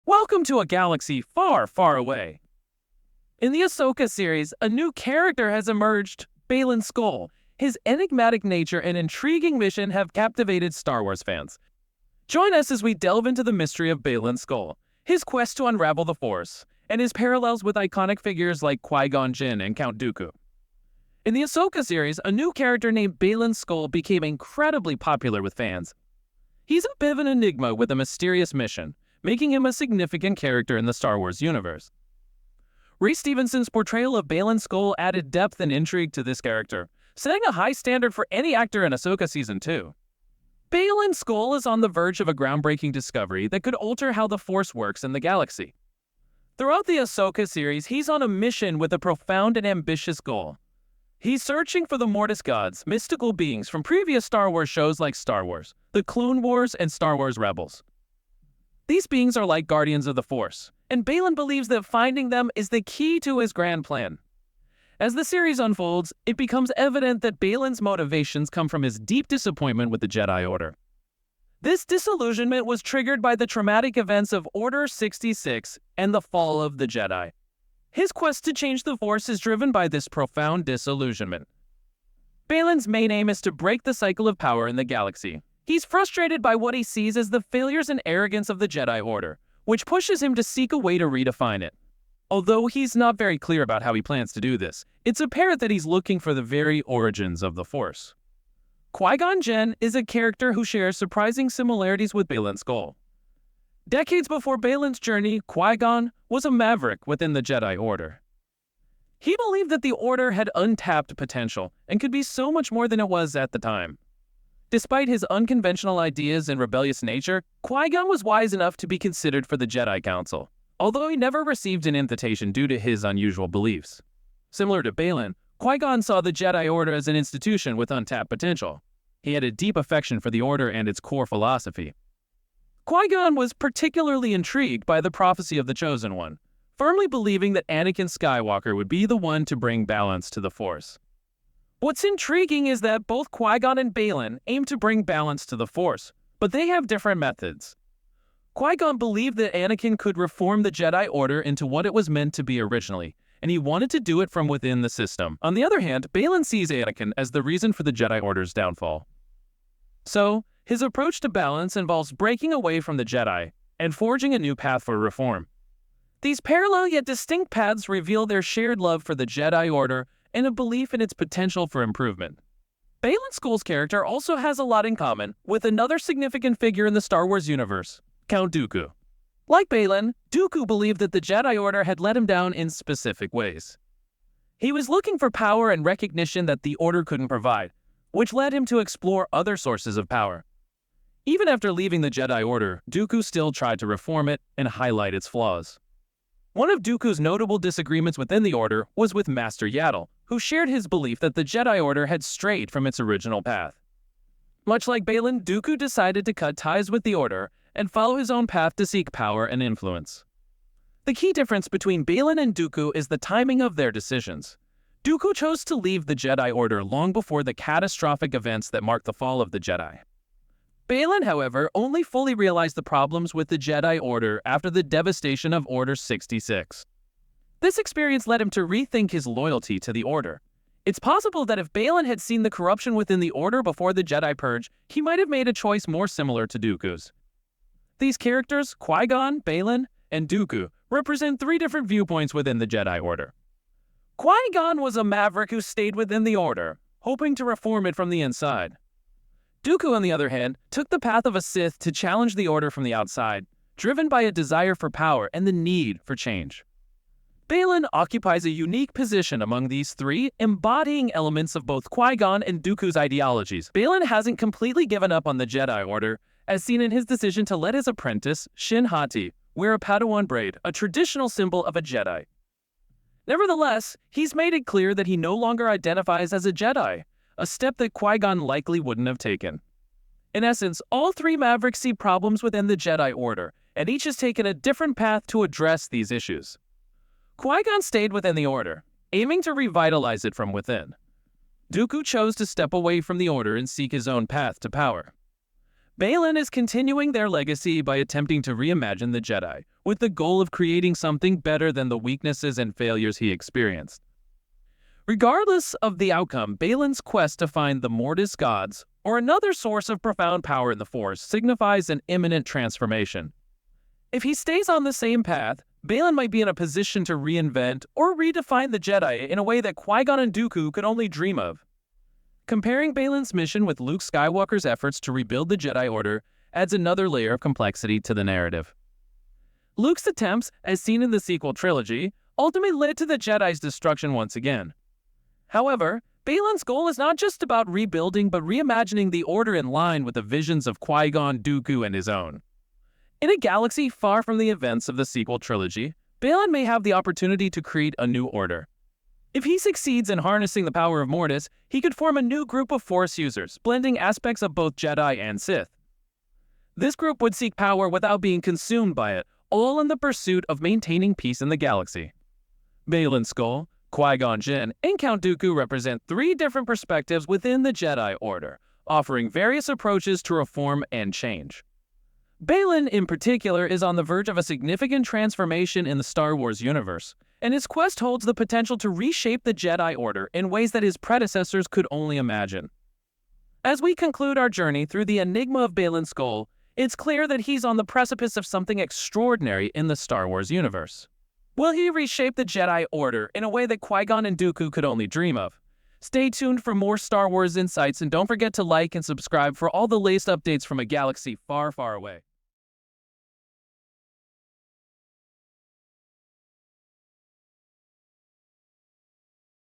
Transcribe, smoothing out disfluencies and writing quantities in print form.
Welcome to a galaxy far, far away. In the Ahsoka series, a new character has emerged, Baylan Skoll. His enigmatic nature and intriguing mission have captivated Star Wars fans. Join us as we delve into the mystery of Baylan Skoll, his quest to unravel the Force, and his parallels with iconic figures like Qui-Gon Jinn and Count Dooku. In the Ahsoka series, a new character named Baylan Skoll became incredibly popular with fans. He's a bit of an enigma with a mysterious mission, making him a significant character in the Star Wars universe. Reese Stevenson's portrayal of Baylan Skoll added depth and intrigue to this character, setting a high standard for any actor in Ahsoka Season 2. Baylan Skoll is on the verge of a groundbreaking discovery that could alter how the Force works in the galaxy. Throughout the Ahsoka series, he's on a mission with a profound and ambitious goal. He's searching for the Mortis gods, mystical beings from previous Star Wars shows like Star Wars, The Clone Wars, and Star Wars Rebels. These beings are like guardians of the Force, and Baylan believes that finding them is the key to his grand plan. As the series unfolds, it becomes evident that Baylan's motivations come from his deep disappointment with the Jedi Order. This disillusionment was triggered by the traumatic events of Order 66 and the fall of the Jedi. His quest to change the Force is driven by this profound disillusionment. Baylan's main aim is to break the cycle of power in the galaxy. He's frustrated by what he sees as the failures and arrogance of the Jedi Order, which pushes him to seek a way to redefine it. Although he's not very clear about how he plans to do this, it's apparent that he's looking for the very origins of the Force. Qui-Gon Jinn is a character who shares surprising similarities with Baylan Skoll. Decades before Baylan's journey, Qui-Gon was a Maverick within the Jedi Order. He believed that the Order had untapped potential and could be so much more than it was at the time. Despite his unconventional ideas and rebellious nature, Qui-Gon was wise enough to be considered for the Jedi Council, although he never received an invitation due to his unusual beliefs. Similar to Baylan, Qui-Gon saw the Jedi Order as an institution with untapped potential. He had a deep affection for the Order and its core philosophy. Qui-Gon was particularly intrigued by the prophecy of the Chosen One, firmly believing that Anakin Skywalker would be the one to bring balance to the Force. What's intriguing is that both Qui-Gon and Baylan aim to bring balance to the Force, but they have different methods. Qui-Gon believed that Anakin could reform the Jedi Order into what it was meant to be originally, and he wanted to do it from within the system. On the other hand, Baylan sees Anakin as the reason for the Jedi Order's downfall. So, his approach to balance involves breaking away from the Jedi and forging a new path for reform. These parallel yet distinct paths reveal their shared love for the Jedi Order and a belief in its potential for improvement. Baylan Skoll's character also has a lot in common with another significant figure in the Star Wars universe, Count Dooku. Like Baylan, Dooku believed that the Jedi Order had let him down in specific ways. He was looking for power and recognition that the Order couldn't provide, which led him to explore other sources of power. Even after leaving the Jedi Order, Dooku still tried to reform it and highlight its flaws. One of Dooku's notable disagreements within the Order was with Master Yaddle, who shared his belief that the Jedi Order had strayed from its original path. Much like Baylan, Dooku decided to cut ties with the Order and follow his own path to seek power and influence. The key difference between Baylan and Dooku is the timing of their decisions. Dooku chose to leave the Jedi Order long before the catastrophic events that marked the fall of the Jedi. Baylan, however, only fully realized the problems with the Jedi Order after the devastation of Order 66. This experience led him to rethink his loyalty to the Order. It's possible that if Baylan had seen the corruption within the Order before the Jedi Purge, he might have made a choice more similar to Dooku's. These characters, Qui-Gon, Baylan, and Dooku, represent three different viewpoints within the Jedi Order. Qui-Gon was a Maverick who stayed within the Order, hoping to reform it from the inside. Dooku, on the other hand, took the path of a Sith to challenge the Order from the outside, driven by a desire for power and the need for change. Baylan occupies a unique position among these three, embodying elements of both Qui-Gon and Dooku's ideologies. Baylan hasn't completely given up on the Jedi Order, as seen in his decision to let his apprentice, Shin Hati, wear a Padawan braid, a traditional symbol of a Jedi. Nevertheless, he's made it clear that he no longer identifies as a Jedi, a step that Qui-Gon likely wouldn't have taken. In essence, all three Mavericks see problems within the Jedi Order, and each has taken a different path to address these issues. Qui-Gon stayed within the Order, aiming to revitalize it from within. Dooku chose to step away from the Order and seek his own path to power. Baylan is continuing their legacy by attempting to reimagine the Jedi, with the goal of creating something better than the weaknesses and failures he experienced. Regardless of the outcome, Baylan's quest to find the Mortis gods, or another source of profound power in the Force, signifies an imminent transformation. If he stays on the same path, Baylan might be in a position to reinvent or redefine the Jedi in a way that Qui-Gon and Dooku could only dream of. Comparing Baylan's mission with Luke Skywalker's efforts to rebuild the Jedi Order adds another layer of complexity to the narrative. Luke's attempts, as seen in the sequel trilogy, ultimately led to the Jedi's destruction once again. However, Baylan Skoll is not just about rebuilding but reimagining the Order in line with the visions of Qui-Gon, Dooku, and his own. In a galaxy far from the events of the sequel trilogy, Baylan may have the opportunity to create a new order. If he succeeds in harnessing the power of Mortis, he could form a new group of Force users, blending aspects of both Jedi and Sith. This group would seek power without being consumed by it, all in the pursuit of maintaining peace in the galaxy. Baylan Skoll, Qui-Gon Jinn, and Count Dooku represent three different perspectives within the Jedi Order, offering various approaches to reform and change. Baylan, in particular, is on the verge of a significant transformation in the Star Wars universe, and his quest holds the potential to reshape the Jedi Order in ways that his predecessors could only imagine. As we conclude our journey through the enigma of Baylan Skoll, it's clear that he's on the precipice of something extraordinary in the Star Wars universe. Will he reshape the Jedi Order in a way that Qui-Gon and Dooku could only dream of? Stay tuned for more Star Wars insights, and don't forget to like and subscribe for all the latest updates from a galaxy far, far away.